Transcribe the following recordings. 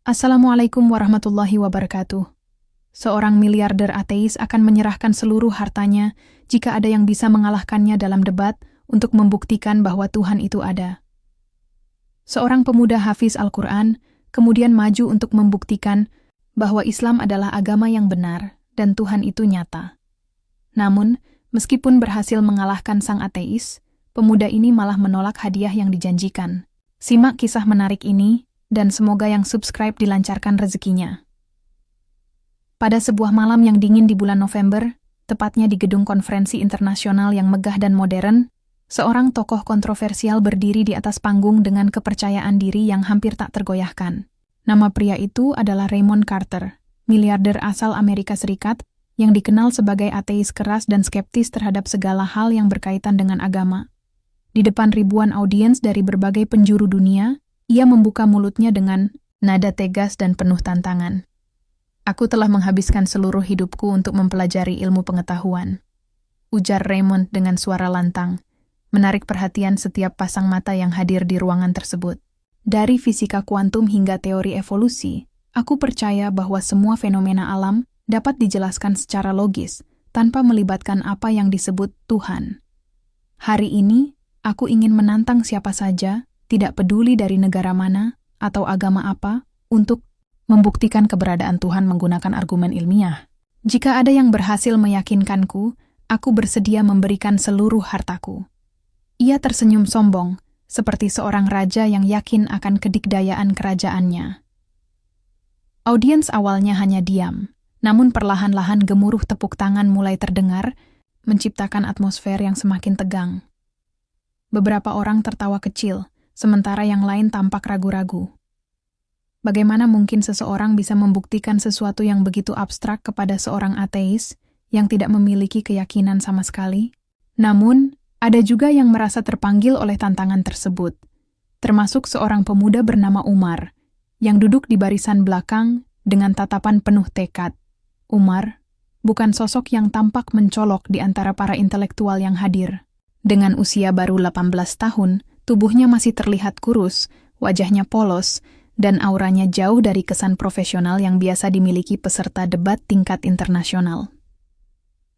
Assalamualaikum warahmatullahi wabarakatuh. Seorang miliarder ateis akan menyerahkan seluruh hartanya jika ada yang bisa mengalahkannya dalam debat untuk membuktikan bahwa Tuhan itu ada. Seorang pemuda hafiz Al-Quran kemudian maju untuk membuktikan bahwa Islam adalah agama yang benar dan Tuhan itu nyata. Namun, meskipun berhasil mengalahkan sang ateis, pemuda ini malah menolak hadiah yang dijanjikan. Simak kisah menarik ini, dan semoga yang subscribe dilancarkan rezekinya. Pada sebuah malam yang dingin di bulan November, tepatnya di gedung konferensi internasional yang megah dan modern, seorang tokoh kontroversial berdiri di atas panggung dengan kepercayaan diri yang hampir tak tergoyahkan. Nama pria itu adalah Raymond Carter, miliarder asal Amerika Serikat yang dikenal sebagai ateis keras dan skeptis terhadap segala hal yang berkaitan dengan agama. Di depan ribuan audiens dari berbagai penjuru dunia, ia membuka mulutnya dengan nada tegas dan penuh tantangan. "Aku telah menghabiskan seluruh hidupku untuk mempelajari ilmu pengetahuan," ujar Raymond dengan suara lantang, menarik perhatian setiap pasang mata yang hadir di ruangan tersebut. "Dari fisika kuantum hingga teori evolusi, aku percaya bahwa semua fenomena alam dapat dijelaskan secara logis tanpa melibatkan apa yang disebut Tuhan. Hari ini, aku ingin menantang siapa saja, tidak peduli dari negara mana atau agama apa, untuk membuktikan keberadaan Tuhan menggunakan argumen ilmiah. Jika ada yang berhasil meyakinkanku, aku bersedia memberikan seluruh hartaku." Ia tersenyum sombong, seperti seorang raja yang yakin akan kedikdayaan kerajaannya. Audiens awalnya hanya diam, namun perlahan-lahan gemuruh tepuk tangan mulai terdengar, menciptakan atmosfer yang semakin tegang. Beberapa orang tertawa kecil, sementara yang lain tampak ragu-ragu. Bagaimana mungkin seseorang bisa membuktikan sesuatu yang begitu abstrak kepada seorang ateis yang tidak memiliki keyakinan sama sekali? Namun, ada juga yang merasa terpanggil oleh tantangan tersebut, termasuk seorang pemuda bernama Umar, yang duduk di barisan belakang dengan tatapan penuh tekad. Umar bukan sosok yang tampak mencolok di antara para intelektual yang hadir. Dengan usia baru 18 tahun, tubuhnya masih terlihat kurus, wajahnya polos, dan auranya jauh dari kesan profesional yang biasa dimiliki peserta debat tingkat internasional.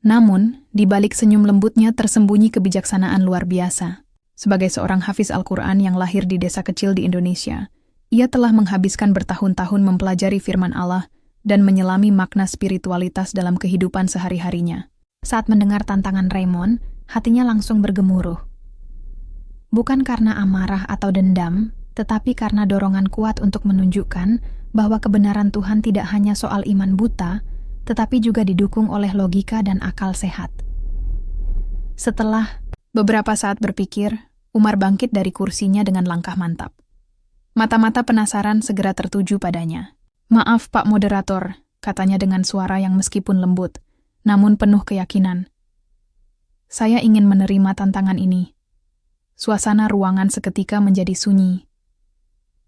Namun, di balik senyum lembutnya tersembunyi kebijaksanaan luar biasa. Sebagai seorang hafiz Al-Quran yang lahir di desa kecil di Indonesia, ia telah menghabiskan bertahun-tahun mempelajari firman Allah dan menyelami makna spiritualitas dalam kehidupan sehari-harinya. Saat mendengar tantangan Raymond, hatinya langsung bergemuruh. Bukan karena amarah atau dendam, tetapi karena dorongan kuat untuk menunjukkan bahwa kebenaran Tuhan tidak hanya soal iman buta, tetapi juga didukung oleh logika dan akal sehat. Setelah beberapa saat berpikir, Umar bangkit dari kursinya dengan langkah mantap. Mata-mata penasaran segera tertuju padanya. "Maaf Pak Moderator," katanya dengan suara yang meskipun lembut, namun penuh keyakinan. "Saya ingin menerima tantangan ini." Suasana ruangan seketika menjadi sunyi.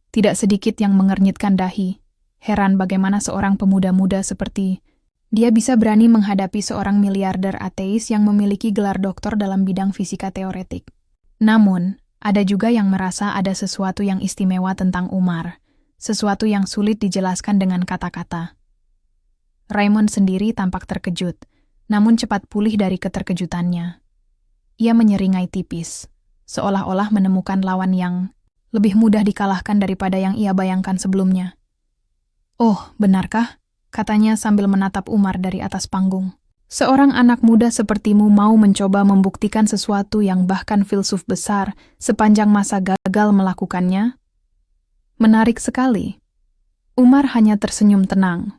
Tidak sedikit yang mengernyitkan dahi, heran bagaimana seorang pemuda muda seperti dia bisa berani menghadapi seorang miliarder ateis yang memiliki gelar doktor dalam bidang fisika teoretik. Namun, ada juga yang merasa ada sesuatu yang istimewa tentang Umar, sesuatu yang sulit dijelaskan dengan kata-kata. Raymond sendiri tampak terkejut, namun cepat pulih dari keterkejutannya. Ia menyeringai tipis, seolah-olah menemukan lawan yang lebih mudah dikalahkan daripada yang ia bayangkan sebelumnya. "Oh, benarkah?" katanya sambil menatap Umar dari atas panggung. "Seorang anak muda sepertimu mau mencoba membuktikan sesuatu yang bahkan filsuf besar sepanjang masa gagal melakukannya? Menarik sekali." Umar hanya tersenyum tenang.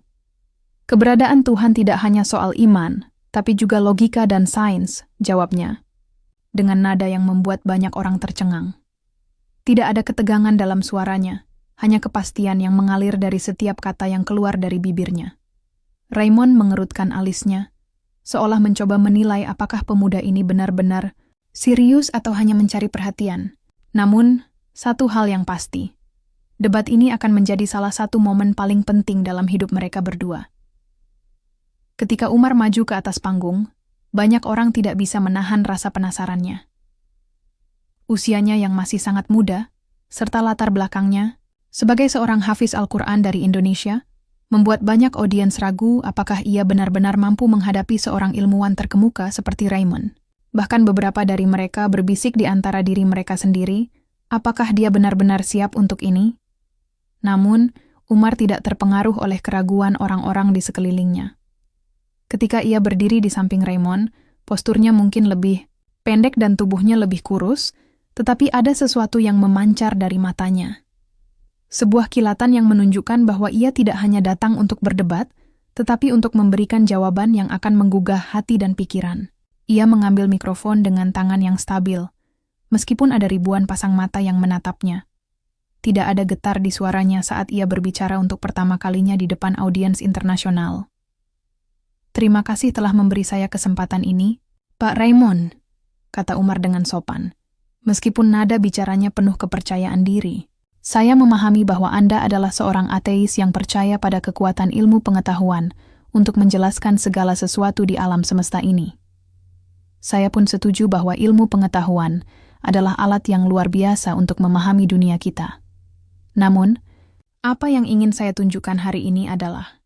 "Keberadaan Tuhan tidak hanya soal iman, tapi juga logika dan sains," jawabnya, dengan nada yang membuat banyak orang tercengang. Tidak ada ketegangan dalam suaranya, hanya kepastian yang mengalir dari setiap kata yang keluar dari bibirnya. Raymond mengerutkan alisnya, seolah mencoba menilai apakah pemuda ini benar-benar serius atau hanya mencari perhatian. Namun, satu hal yang pasti, debat ini akan menjadi salah satu momen paling penting dalam hidup mereka berdua. Ketika Umar maju ke atas panggung, banyak orang tidak bisa menahan rasa penasarannya. Usianya yang masih sangat muda, serta latar belakangnya, Sebagai seorang hafiz Al-Quran dari Indonesia, membuat banyak audiens ragu apakah ia benar-benar mampu menghadapi seorang ilmuwan terkemuka seperti Raymond. Bahkan beberapa dari mereka berbisik di antara diri mereka sendiri, apakah dia benar-benar siap untuk ini? Namun, Umar tidak terpengaruh oleh keraguan orang-orang di sekelilingnya. Ketika ia berdiri di samping Raymond, posturnya mungkin lebih pendek dan tubuhnya lebih kurus, tetapi ada sesuatu yang memancar dari matanya. Sebuah kilatan yang menunjukkan bahwa ia tidak hanya datang untuk berdebat, tetapi untuk memberikan jawaban yang akan menggugah hati dan pikiran. Ia mengambil mikrofon dengan tangan yang stabil, meskipun ada ribuan pasang mata yang menatapnya. Tidak ada getar di suaranya saat ia berbicara untuk pertama kalinya di depan audiens internasional. "Terima kasih telah memberi saya kesempatan ini, Pak Raymond," kata Umar dengan sopan. Meskipun nada bicaranya penuh kepercayaan diri, "Saya memahami bahwa Anda adalah seorang ateis yang percaya pada kekuatan ilmu pengetahuan untuk menjelaskan segala sesuatu di alam semesta ini. Saya pun setuju bahwa ilmu pengetahuan adalah alat yang luar biasa untuk memahami dunia kita. Namun, apa yang ingin saya tunjukkan hari ini adalah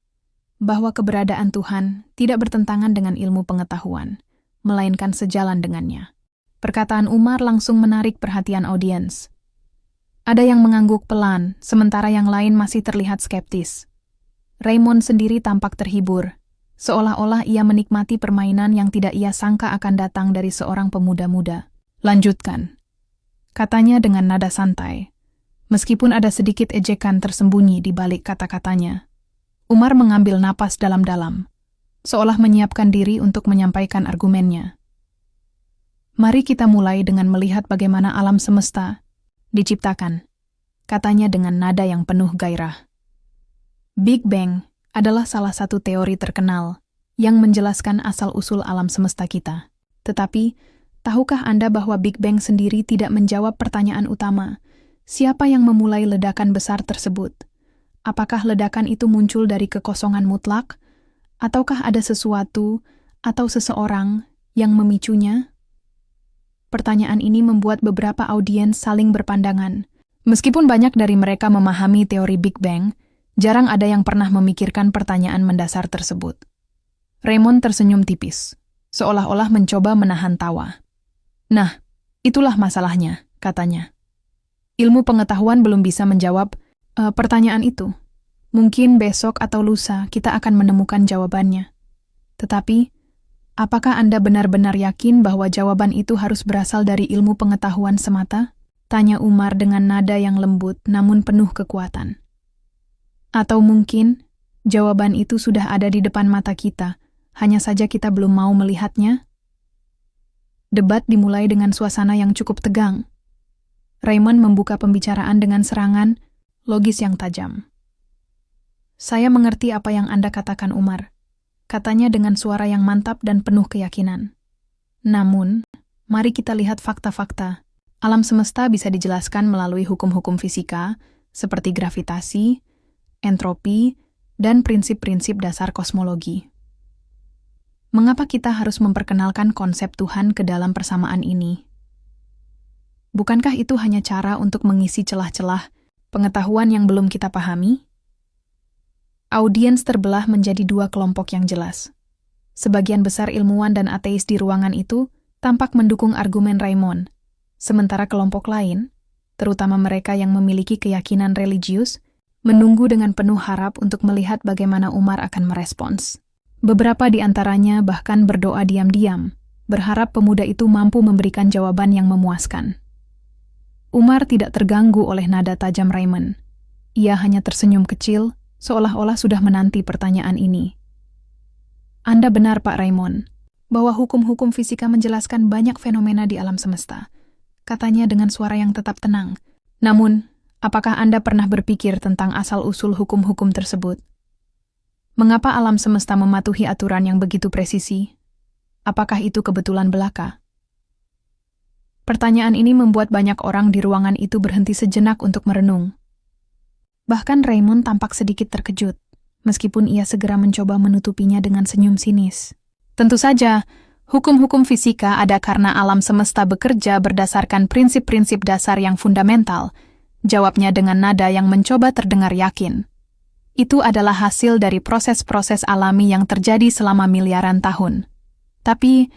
bahwa keberadaan Tuhan tidak bertentangan dengan ilmu pengetahuan, melainkan sejalan dengannya." Perkataan Umar langsung menarik perhatian audiens. Ada yang mengangguk pelan, sementara yang lain masih terlihat skeptis. Raymond sendiri tampak terhibur, seolah-olah ia menikmati permainan yang tidak ia sangka akan datang dari seorang pemuda muda. "Lanjutkan," katanya dengan nada santai. Meskipun ada sedikit ejekan tersembunyi di balik kata-katanya. Umar mengambil napas dalam-dalam, seolah menyiapkan diri untuk menyampaikan argumennya. "Mari kita mulai dengan melihat bagaimana alam semesta diciptakan," katanya dengan nada yang penuh gairah. Big Bang adalah salah satu teori terkenal yang menjelaskan asal-usul alam semesta kita. Tetapi, tahukah Anda bahwa Big Bang sendiri tidak menjawab pertanyaan utama, siapa yang memulai ledakan besar tersebut? Apakah ledakan itu muncul dari kekosongan mutlak? Ataukah ada sesuatu atau seseorang yang memicunya? Pertanyaan ini membuat beberapa audiens saling berpandangan. Meskipun banyak dari mereka memahami teori Big Bang, jarang ada yang pernah memikirkan pertanyaan mendasar tersebut. Raymond tersenyum tipis, seolah-olah mencoba menahan tawa. "Nah, itulah masalahnya," katanya. "Ilmu pengetahuan belum bisa menjawab pertanyaan itu. Mungkin besok atau lusa kita akan menemukan jawabannya. Tetapi, apakah Anda benar-benar yakin bahwa jawaban itu harus berasal dari ilmu pengetahuan semata?" tanya Umar dengan nada yang lembut namun penuh kekuatan. "Atau mungkin, jawaban itu sudah ada di depan mata kita, hanya saja kita belum mau melihatnya?" Debat dimulai dengan suasana yang cukup tegang. Raymond membuka pembicaraan dengan serangan logis yang tajam. "Saya mengerti apa yang Anda katakan, Umar," katanya dengan suara yang mantap dan penuh keyakinan. "Namun, mari kita lihat fakta-fakta. Alam semesta bisa dijelaskan melalui hukum-hukum fisika, seperti gravitasi, entropi, dan prinsip-prinsip dasar kosmologi. Mengapa kita harus memperkenalkan konsep Tuhan ke dalam persamaan ini? Bukankah itu hanya cara untuk mengisi celah-celah pengetahuan yang belum kita pahami?" Audiens terbelah menjadi dua kelompok yang jelas. Sebagian besar ilmuwan dan ateis di ruangan itu tampak mendukung argumen Raymond, sementara kelompok lain, terutama mereka yang memiliki keyakinan religius, menunggu dengan penuh harap untuk melihat bagaimana Umar akan merespons. Beberapa di antaranya bahkan berdoa diam-diam, berharap pemuda itu mampu memberikan jawaban yang memuaskan. Umar tidak terganggu oleh nada tajam Raymond. Ia hanya tersenyum kecil, seolah-olah sudah menanti pertanyaan ini. "Anda benar, Pak Raymond, bahwa hukum-hukum fisika menjelaskan banyak fenomena di alam semesta," katanya dengan suara yang tetap tenang. "Namun, apakah Anda pernah berpikir tentang asal-usul hukum-hukum tersebut? Mengapa alam semesta mematuhi aturan yang begitu presisi? Apakah itu kebetulan belaka?" Pertanyaan ini membuat banyak orang di ruangan itu berhenti sejenak untuk merenung. Bahkan Raymond tampak sedikit terkejut, meskipun ia segera mencoba menutupinya dengan senyum sinis. "Tentu saja, hukum-hukum fisika ada karena alam semesta bekerja berdasarkan prinsip-prinsip dasar yang fundamental, Jawabnya dengan nada yang mencoba terdengar yakin. Itu adalah hasil dari proses-proses alami yang terjadi selama miliaran tahun. Tapi,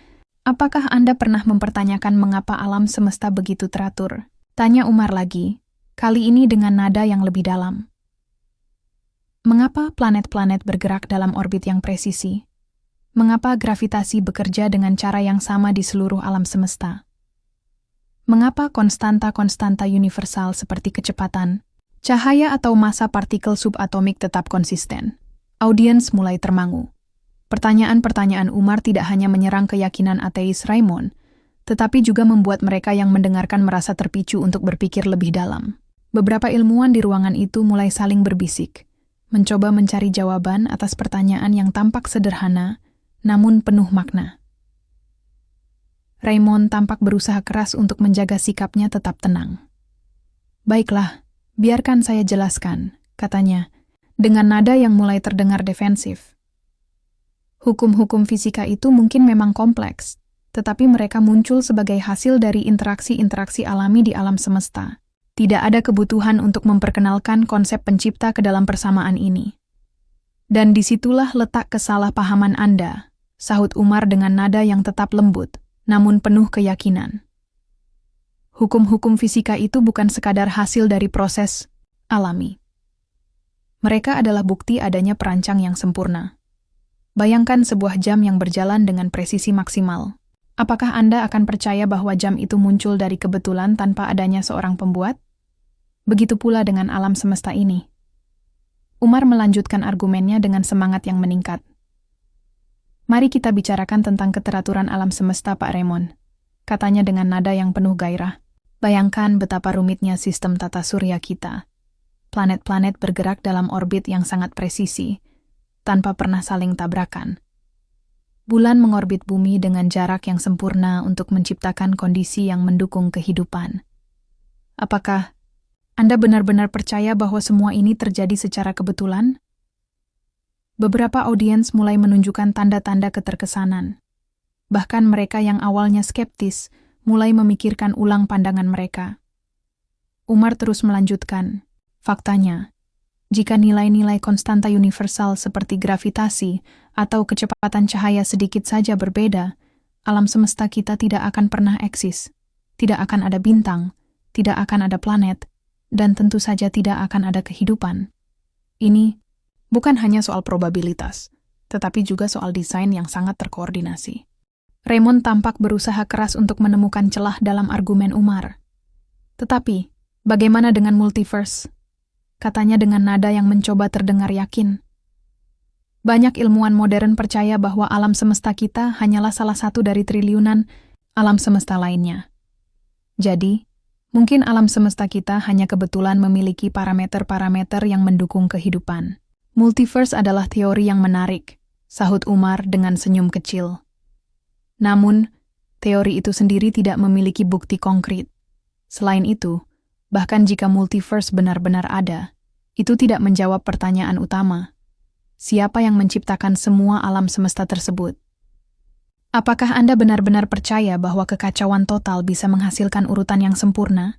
apakah Anda pernah mempertanyakan mengapa alam semesta begitu teratur? Tanya Umar lagi, kali ini dengan nada yang lebih dalam. Mengapa planet-planet bergerak dalam orbit yang presisi? Mengapa gravitasi bekerja dengan cara yang sama di seluruh alam semesta? Mengapa konstanta-konstanta universal seperti kecepatan, cahaya atau massa partikel subatomik tetap konsisten? Audiens mulai termangu. Pertanyaan-pertanyaan Umar tidak hanya menyerang keyakinan ateis Raymond, tetapi juga membuat mereka yang mendengarkan merasa terpicu untuk berpikir lebih dalam. Beberapa ilmuwan di ruangan itu mulai saling berbisik, mencoba mencari jawaban atas pertanyaan yang tampak sederhana, namun penuh makna. Raymond tampak berusaha keras untuk menjaga sikapnya tetap tenang. "Baiklah, biarkan saya jelaskan," katanya, dengan nada yang mulai terdengar defensif. Hukum-hukum fisika itu mungkin memang kompleks, tetapi mereka muncul sebagai hasil dari interaksi-interaksi alami di alam semesta. Tidak ada kebutuhan untuk memperkenalkan konsep pencipta ke dalam persamaan ini. Dan disitulah letak kesalahpahaman Anda, sahut Umar dengan nada yang tetap lembut, namun penuh keyakinan. Hukum-hukum fisika itu bukan sekadar hasil dari proses alami. Mereka adalah bukti adanya perancang yang sempurna. Bayangkan sebuah jam yang berjalan dengan presisi maksimal. Apakah Anda akan percaya bahwa jam itu muncul dari kebetulan tanpa adanya seorang pembuat? Begitu pula dengan alam semesta ini. Umar melanjutkan argumennya dengan semangat yang meningkat. "Mari kita bicarakan tentang keteraturan alam semesta, Pak Raymond," katanya dengan nada yang penuh gairah. "Bayangkan betapa rumitnya sistem tata surya kita. Planet-planet bergerak dalam orbit yang sangat presisi, tanpa pernah saling tabrakan. Bulan mengorbit bumi dengan jarak yang sempurna untuk menciptakan kondisi yang mendukung kehidupan. Apakah Anda benar-benar percaya bahwa semua ini terjadi secara kebetulan?" Beberapa audiens mulai menunjukkan tanda-tanda keterkesanan. Bahkan mereka yang awalnya skeptis mulai memikirkan ulang pandangan mereka. Umar terus melanjutkan, "Faktanya, jika nilai-nilai konstanta universal seperti gravitasi atau kecepatan cahaya sedikit saja berbeda, alam semesta kita tidak akan pernah eksis. Tidak akan ada bintang, tidak akan ada planet, dan tentu saja tidak akan ada kehidupan. Ini bukan hanya soal probabilitas, tetapi juga soal desain yang sangat terkoordinasi." Raymond tampak berusaha keras untuk menemukan celah dalam argumen Umar. "Tetapi, bagaimana dengan multiverse?" katanya dengan nada yang mencoba terdengar yakin. "Banyak ilmuwan modern percaya bahwa alam semesta kita hanyalah salah satu dari triliunan alam semesta lainnya. Jadi, mungkin alam semesta kita hanya kebetulan memiliki parameter-parameter yang mendukung kehidupan. Multiverse adalah teori yang menarik," sahut Umar dengan senyum kecil. "Namun, teori itu sendiri tidak memiliki bukti konkret. Selain itu, bahkan jika multiverse benar-benar ada, itu tidak menjawab pertanyaan utama. Siapa yang menciptakan semua alam semesta tersebut? Apakah Anda benar-benar percaya bahwa kekacauan total bisa menghasilkan urutan yang sempurna?"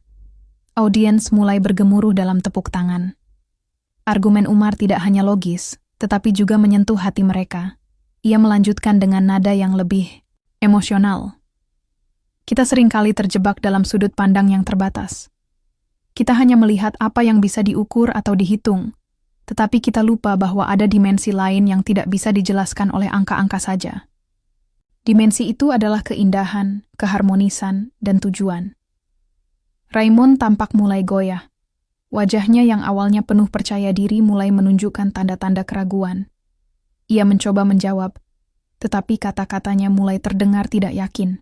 Audiens mulai bergemuruh dalam tepuk tangan. Argumen Umar tidak hanya logis, tetapi juga menyentuh hati mereka. Ia melanjutkan dengan nada yang lebih emosional. "Kita seringkali terjebak dalam sudut pandang yang terbatas. Kita hanya melihat apa yang bisa diukur atau dihitung, tetapi kita lupa bahwa ada dimensi lain yang tidak bisa dijelaskan oleh angka-angka saja. Dimensi itu adalah keindahan, keharmonisan, dan tujuan." Raymond tampak mulai goyah. Wajahnya yang awalnya penuh percaya diri mulai menunjukkan tanda-tanda keraguan. Ia mencoba menjawab, tetapi kata-katanya mulai terdengar tidak yakin.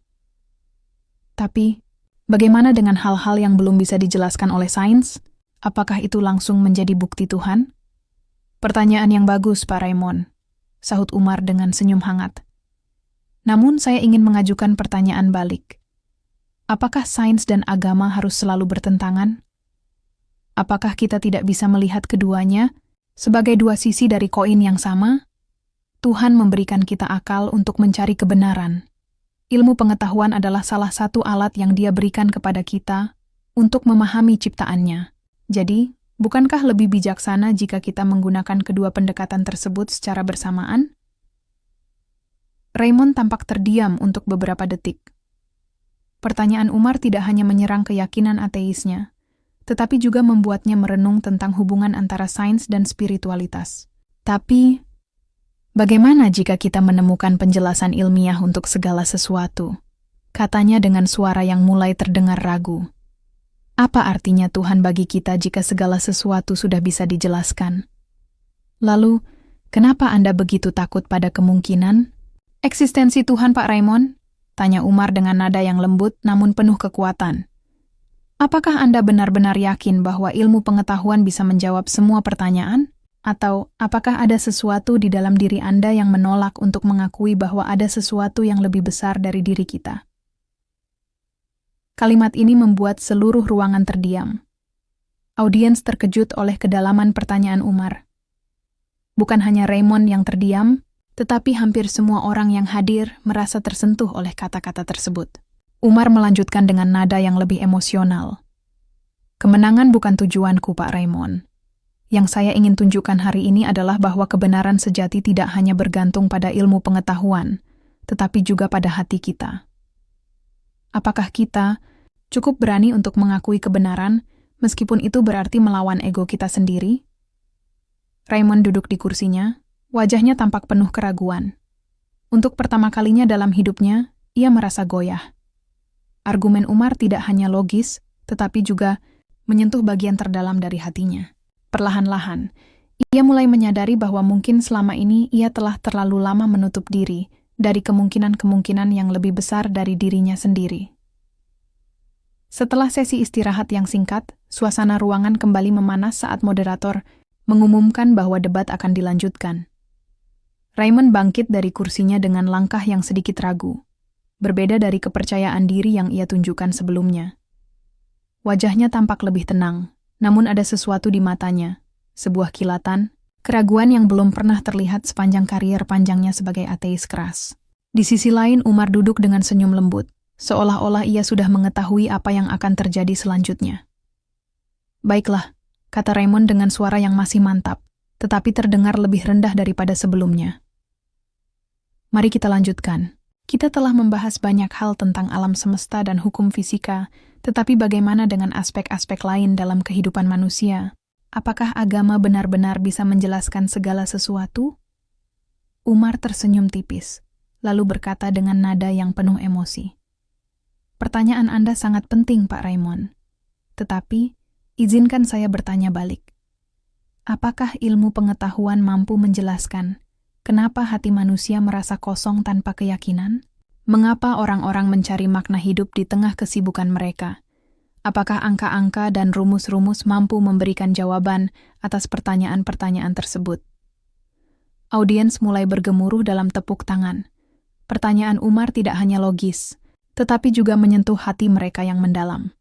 "Tapi, bagaimana dengan hal-hal yang belum bisa dijelaskan oleh sains? Apakah itu langsung menjadi bukti Tuhan?" "Pertanyaan yang bagus, Pak Raymond," sahut Umar dengan senyum hangat. "Namun saya ingin mengajukan pertanyaan balik. Apakah sains dan agama harus selalu bertentangan? Apakah kita tidak bisa melihat keduanya sebagai dua sisi dari koin yang sama? Tuhan memberikan kita akal untuk mencari kebenaran. Ilmu pengetahuan adalah salah satu alat yang Dia berikan kepada kita untuk memahami ciptaannya. Jadi, bukankah lebih bijaksana jika kita menggunakan kedua pendekatan tersebut secara bersamaan? Raymond tampak terdiam untuk beberapa detik. Pertanyaan Umar tidak hanya menyerang keyakinan ateisnya, tetapi juga membuatnya merenung tentang hubungan antara sains dan spiritualitas. Tapi, bagaimana jika kita menemukan penjelasan ilmiah untuk segala sesuatu? Katanya dengan suara yang mulai terdengar ragu. Apa artinya Tuhan bagi kita jika segala sesuatu sudah bisa dijelaskan? Lalu, kenapa Anda begitu takut pada kemungkinan? Eksistensi Tuhan, Pak Raymond? Tanya Umar dengan nada yang lembut namun penuh kekuatan. Apakah Anda benar-benar yakin bahwa ilmu pengetahuan bisa menjawab semua pertanyaan? Atau apakah ada sesuatu di dalam diri Anda yang menolak untuk mengakui bahwa ada sesuatu yang lebih besar dari diri kita? Kalimat ini membuat seluruh ruangan terdiam. Audiens terkejut oleh kedalaman pertanyaan Umar. Bukan hanya Raymond yang terdiam, tetapi hampir semua orang yang hadir merasa tersentuh oleh kata-kata tersebut. Umar melanjutkan dengan nada yang lebih emosional. Kemenangan bukan tujuanku, Pak Raymond. Yang saya ingin tunjukkan hari ini adalah bahwa kebenaran sejati tidak hanya bergantung pada ilmu pengetahuan, tetapi juga pada hati kita. Apakah kita cukup berani untuk mengakui kebenaran, meskipun itu berarti melawan ego kita sendiri? Raymond duduk di kursinya, wajahnya tampak penuh keraguan. Untuk pertama kalinya dalam hidupnya, ia merasa goyah. Argumen Umar tidak hanya logis, tetapi juga menyentuh bagian terdalam dari hatinya. Perlahan-lahan, ia mulai menyadari bahwa mungkin selama ini ia telah terlalu lama menutup diri dari kemungkinan-kemungkinan yang lebih besar dari dirinya sendiri. Setelah sesi istirahat yang singkat, suasana ruangan kembali memanas saat moderator mengumumkan bahwa debat akan dilanjutkan. Raymond bangkit dari kursinya dengan langkah yang sedikit ragu, berbeda dari kepercayaan diri yang ia tunjukkan sebelumnya. Wajahnya tampak lebih tenang, namun ada sesuatu di matanya, sebuah kilatan, keraguan yang belum pernah terlihat sepanjang karier panjangnya sebagai ateis keras. Di sisi lain, Umar duduk dengan senyum lembut, seolah-olah ia sudah mengetahui apa yang akan terjadi selanjutnya. Baiklah, kata Raymond dengan suara yang masih mantap, tetapi terdengar lebih rendah daripada sebelumnya. Mari kita lanjutkan. Kita telah membahas banyak hal tentang alam semesta dan hukum fisika, tetapi bagaimana dengan aspek-aspek lain dalam kehidupan manusia? Apakah agama benar-benar bisa menjelaskan segala sesuatu? Umar tersenyum tipis, lalu berkata dengan nada yang penuh emosi. Pertanyaan Anda sangat penting, Pak Raymond. Tetapi, izinkan saya bertanya balik. Apakah ilmu pengetahuan mampu menjelaskan kenapa hati manusia merasa kosong tanpa keyakinan? Mengapa orang-orang mencari makna hidup di tengah kesibukan mereka? Apakah angka-angka dan rumus-rumus mampu memberikan jawaban atas pertanyaan-pertanyaan tersebut? Audiens mulai bergemuruh dalam tepuk tangan. Pertanyaan Umar tidak hanya logis, tetapi juga menyentuh hati mereka yang mendalam.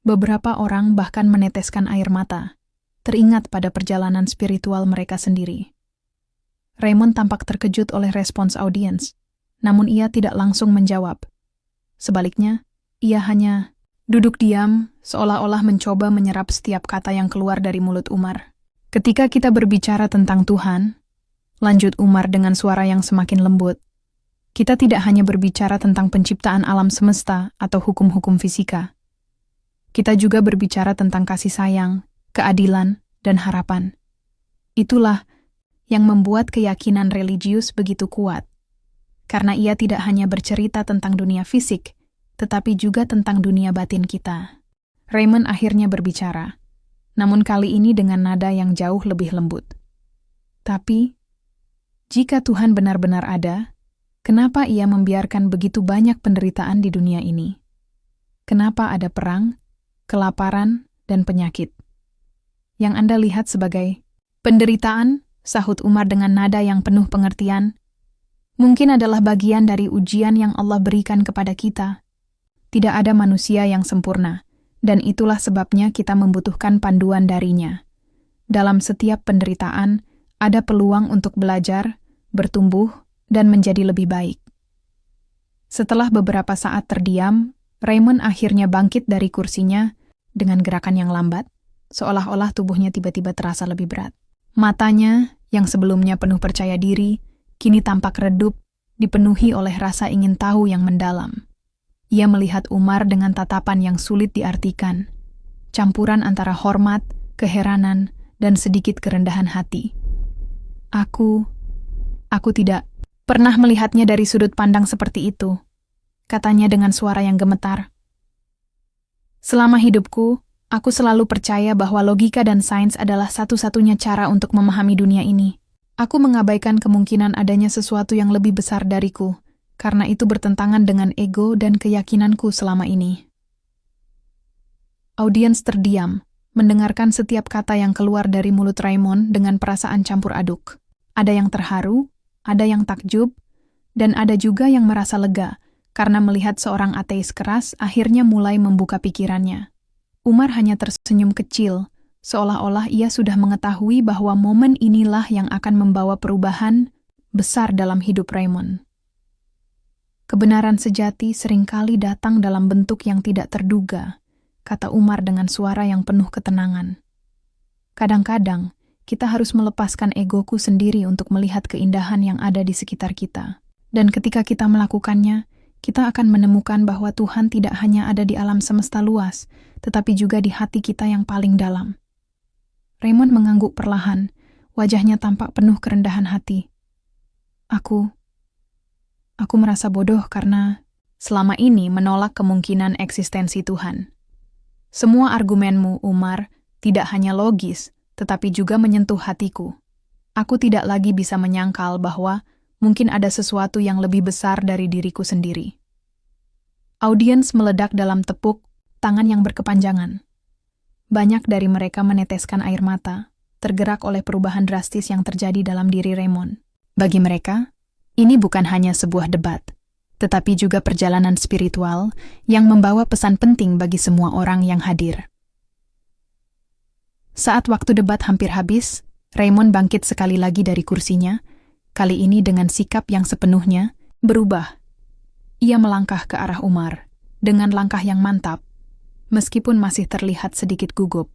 Beberapa orang bahkan meneteskan air mata, teringat pada perjalanan spiritual mereka sendiri. Raymond tampak terkejut oleh respons audiens, namun ia tidak langsung menjawab. Sebaliknya, ia hanya duduk diam, seolah-olah mencoba menyerap setiap kata yang keluar dari mulut Umar. Ketika kita berbicara tentang Tuhan, lanjut Umar dengan suara yang semakin lembut, kita tidak hanya berbicara tentang penciptaan alam semesta atau hukum-hukum fisika. Kita juga berbicara tentang kasih sayang, keadilan, dan harapan. Itulah yang membuat keyakinan religius begitu kuat, karena ia tidak hanya bercerita tentang dunia fisik, tetapi juga tentang dunia batin kita. Raymond akhirnya berbicara, namun kali ini dengan nada yang jauh lebih lembut. Tapi, jika Tuhan benar-benar ada, kenapa ia membiarkan begitu banyak penderitaan di dunia ini? Kenapa ada perang, kelaparan, dan penyakit? Yang Anda lihat sebagai penderitaan, sahut Umar dengan nada yang penuh pengertian, mungkin adalah bagian dari ujian yang Allah berikan kepada kita. Tidak ada manusia yang sempurna, dan itulah sebabnya kita membutuhkan panduan darinya. Dalam setiap penderitaan, ada peluang untuk belajar, bertumbuh, dan menjadi lebih baik. Setelah beberapa saat terdiam, Raymond akhirnya bangkit dari kursinya dengan gerakan yang lambat, seolah-olah tubuhnya tiba-tiba terasa lebih berat. Matanya, yang sebelumnya penuh percaya diri, kini tampak redup, dipenuhi oleh rasa ingin tahu yang mendalam. Ia melihat Umar dengan tatapan yang sulit diartikan, campuran antara hormat, keheranan, dan sedikit kerendahan hati. Aku tidak pernah melihatnya dari sudut pandang seperti itu, katanya dengan suara yang gemetar. Selama hidupku, aku selalu percaya bahwa logika dan sains adalah satu-satunya cara untuk memahami dunia ini. Aku mengabaikan kemungkinan adanya sesuatu yang lebih besar dariku, karena itu bertentangan dengan ego dan keyakinanku selama ini. Audiens terdiam, mendengarkan setiap kata yang keluar dari mulut Raymond dengan perasaan campur aduk. Ada yang terharu, ada yang takjub, dan ada juga yang merasa lega, karena melihat seorang ateis keras akhirnya mulai membuka pikirannya. Umar hanya tersenyum kecil, seolah-olah ia sudah mengetahui bahwa momen inilah yang akan membawa perubahan besar dalam hidup Raymond. Kebenaran sejati seringkali datang dalam bentuk yang tidak terduga, kata Umar dengan suara yang penuh ketenangan. Kadang-kadang, kita harus melepaskan egoku sendiri untuk melihat keindahan yang ada di sekitar kita. Dan ketika kita melakukannya, kita akan menemukan bahwa Tuhan tidak hanya ada di alam semesta luas, tetapi juga di hati kita yang paling dalam. Raymond mengangguk perlahan, wajahnya tampak penuh kerendahan hati. Aku merasa bodoh karena selama ini menolak kemungkinan eksistensi Tuhan. Semua argumenmu, Umar, tidak hanya logis, tetapi juga menyentuh hatiku. Aku tidak lagi bisa menyangkal bahwa mungkin ada sesuatu yang lebih besar dari diriku sendiri. Audiens meledak dalam tepuk tangan yang berkepanjangan. Banyak dari mereka meneteskan air mata, tergerak oleh perubahan drastis yang terjadi dalam diri Raymond. Bagi mereka, ini bukan hanya sebuah debat, tetapi juga perjalanan spiritual yang membawa pesan penting bagi semua orang yang hadir. Saat waktu debat hampir habis, Raymond bangkit sekali lagi dari kursinya, kali ini dengan sikap yang sepenuhnya berubah. Ia melangkah ke arah Umar, dengan langkah yang mantap, meskipun masih terlihat sedikit gugup.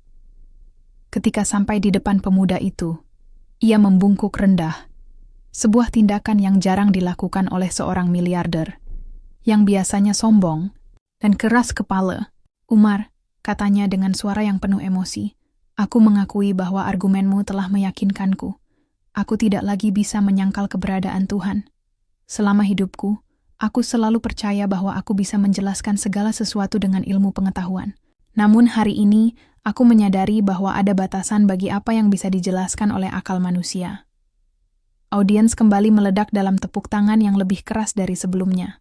Ketika sampai di depan pemuda itu, ia membungkuk rendah, sebuah tindakan yang jarang dilakukan oleh seorang miliarder, yang biasanya sombong dan keras kepala. Umar, katanya dengan suara yang penuh emosi, aku mengakui bahwa argumenmu telah meyakinkanku. Aku tidak lagi bisa menyangkal keberadaan Tuhan. Selama hidupku, aku selalu percaya bahwa aku bisa menjelaskan segala sesuatu dengan ilmu pengetahuan. Namun hari ini, aku menyadari bahwa ada batasan bagi apa yang bisa dijelaskan oleh akal manusia. Audiens kembali meledak dalam tepuk tangan yang lebih keras dari sebelumnya.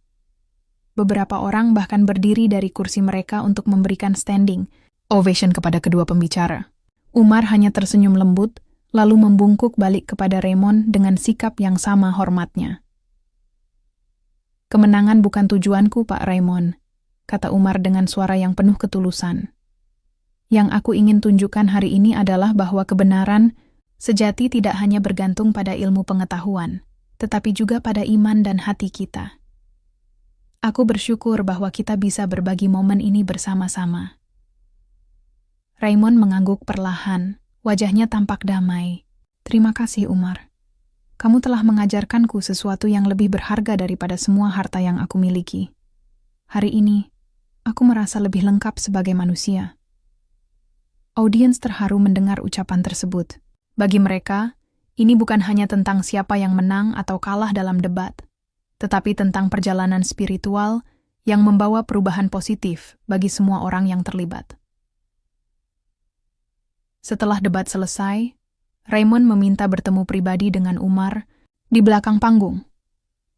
Beberapa orang bahkan berdiri dari kursi mereka untuk memberikan standing ovation kepada kedua pembicara. Umar hanya tersenyum lembut, lalu membungkuk balik kepada Raymond dengan sikap yang sama hormatnya. Kemenangan bukan tujuanku, Pak Raymond, kata Umar dengan suara yang penuh ketulusan. Yang aku ingin tunjukkan hari ini adalah bahwa kebenaran sejati tidak hanya bergantung pada ilmu pengetahuan, tetapi juga pada iman dan hati kita. Aku bersyukur bahwa kita bisa berbagi momen ini bersama-sama. Raymond mengangguk perlahan, wajahnya tampak damai. Terima kasih, Umar. Kamu telah mengajarkanku sesuatu yang lebih berharga daripada semua harta yang aku miliki. Hari ini, aku merasa lebih lengkap sebagai manusia. Audiens terharu mendengar ucapan tersebut. Bagi mereka, ini bukan hanya tentang siapa yang menang atau kalah dalam debat, tetapi tentang perjalanan spiritual yang membawa perubahan positif bagi semua orang yang terlibat. Setelah debat selesai, Raymond meminta bertemu pribadi dengan Umar di belakang panggung.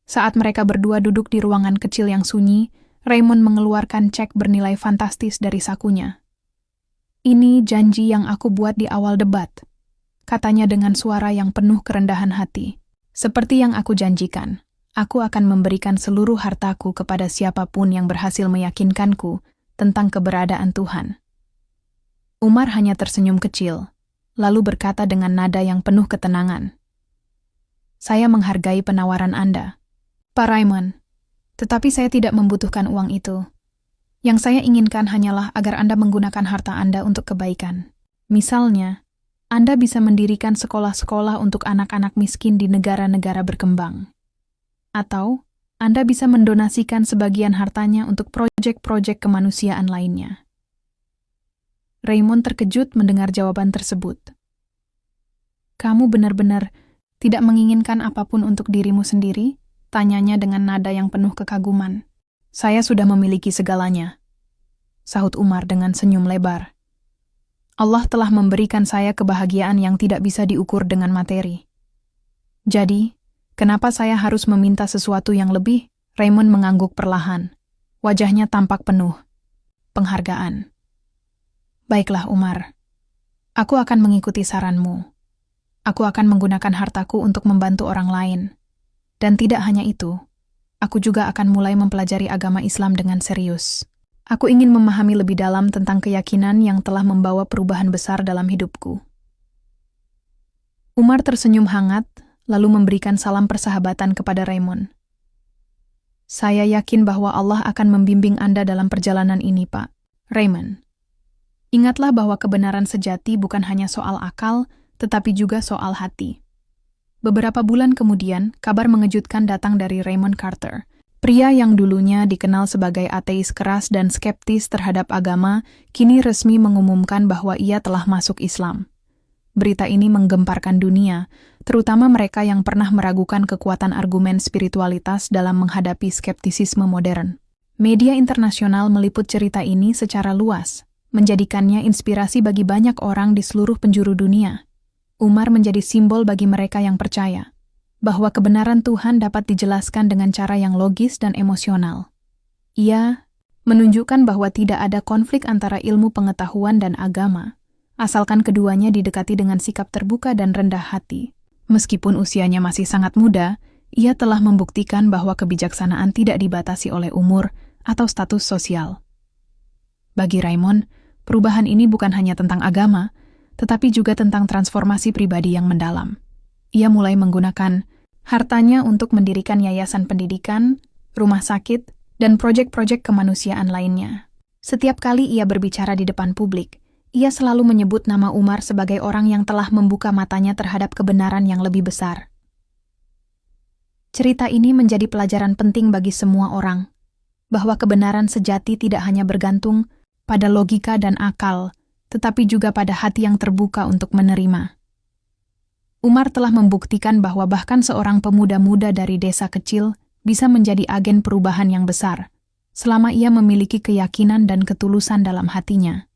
Saat mereka berdua duduk di ruangan kecil yang sunyi, Raymond mengeluarkan cek bernilai fantastis dari sakunya. Ini janji yang aku buat di awal debat, katanya dengan suara yang penuh kerendahan hati. Seperti yang aku janjikan, aku akan memberikan seluruh hartaku kepada siapapun yang berhasil meyakinkanku tentang keberadaan Tuhan. Umar hanya tersenyum kecil, lalu berkata dengan nada yang penuh ketenangan. Saya menghargai penawaran Anda, Pak Raymond, tetapi saya tidak membutuhkan uang itu. Yang saya inginkan hanyalah agar Anda menggunakan harta Anda untuk kebaikan. Misalnya, Anda bisa mendirikan sekolah-sekolah untuk anak-anak miskin di negara-negara berkembang. Atau, Anda bisa mendonasikan sebagian hartanya untuk proyek-proyek kemanusiaan lainnya. Raymond terkejut mendengar jawaban tersebut. Kamu benar-benar tidak menginginkan apapun untuk dirimu sendiri? Tanyanya dengan nada yang penuh kekaguman. Saya sudah memiliki segalanya, sahut Umar dengan senyum lebar. Allah telah memberikan saya kebahagiaan yang tidak bisa diukur dengan materi. Jadi, kenapa saya harus meminta sesuatu yang lebih? Raymond mengangguk perlahan. Wajahnya tampak penuh penghargaan. Baiklah, Umar. Aku akan mengikuti saranmu. Aku akan menggunakan hartaku untuk membantu orang lain. Dan tidak hanya itu, aku juga akan mulai mempelajari agama Islam dengan serius. Aku ingin memahami lebih dalam tentang keyakinan yang telah membawa perubahan besar dalam hidupku. Umar tersenyum hangat, lalu memberikan salam persahabatan kepada Raymond. Saya yakin bahwa Allah akan membimbing Anda dalam perjalanan ini, Pak. Raymond, ingatlah bahwa kebenaran sejati bukan hanya soal akal, tetapi juga soal hati. Beberapa bulan kemudian, kabar mengejutkan datang dari Raymond Carter. Pria yang dulunya dikenal sebagai ateis keras dan skeptis terhadap agama, kini resmi mengumumkan bahwa ia telah masuk Islam. Berita ini menggemparkan dunia, terutama mereka yang pernah meragukan kekuatan argumen spiritualitas dalam menghadapi skeptisisme modern. Media internasional meliput cerita ini secara luas, menjadikannya inspirasi bagi banyak orang di seluruh penjuru dunia. Umar menjadi simbol bagi mereka yang percaya bahwa kebenaran Tuhan dapat dijelaskan dengan cara yang logis dan emosional. Ia menunjukkan bahwa tidak ada konflik antara ilmu pengetahuan dan agama, asalkan keduanya didekati dengan sikap terbuka dan rendah hati. Meskipun usianya masih sangat muda, ia telah membuktikan bahwa kebijaksanaan tidak dibatasi oleh umur atau status sosial. Bagi Raymond, perubahan ini bukan hanya tentang agama, tetapi juga tentang transformasi pribadi yang mendalam. Ia mulai menggunakan hartanya untuk mendirikan yayasan pendidikan, rumah sakit, dan proyek-proyek kemanusiaan lainnya. Setiap kali ia berbicara di depan publik, ia selalu menyebut nama Umar sebagai orang yang telah membuka matanya terhadap kebenaran yang lebih besar. Cerita ini menjadi pelajaran penting bagi semua orang, bahwa kebenaran sejati tidak hanya bergantung pada logika dan akal, tetapi juga pada hati yang terbuka untuk menerima. Umar telah membuktikan bahwa bahkan seorang pemuda-muda dari desa kecil bisa menjadi agen perubahan yang besar, selama ia memiliki keyakinan dan ketulusan dalam hatinya.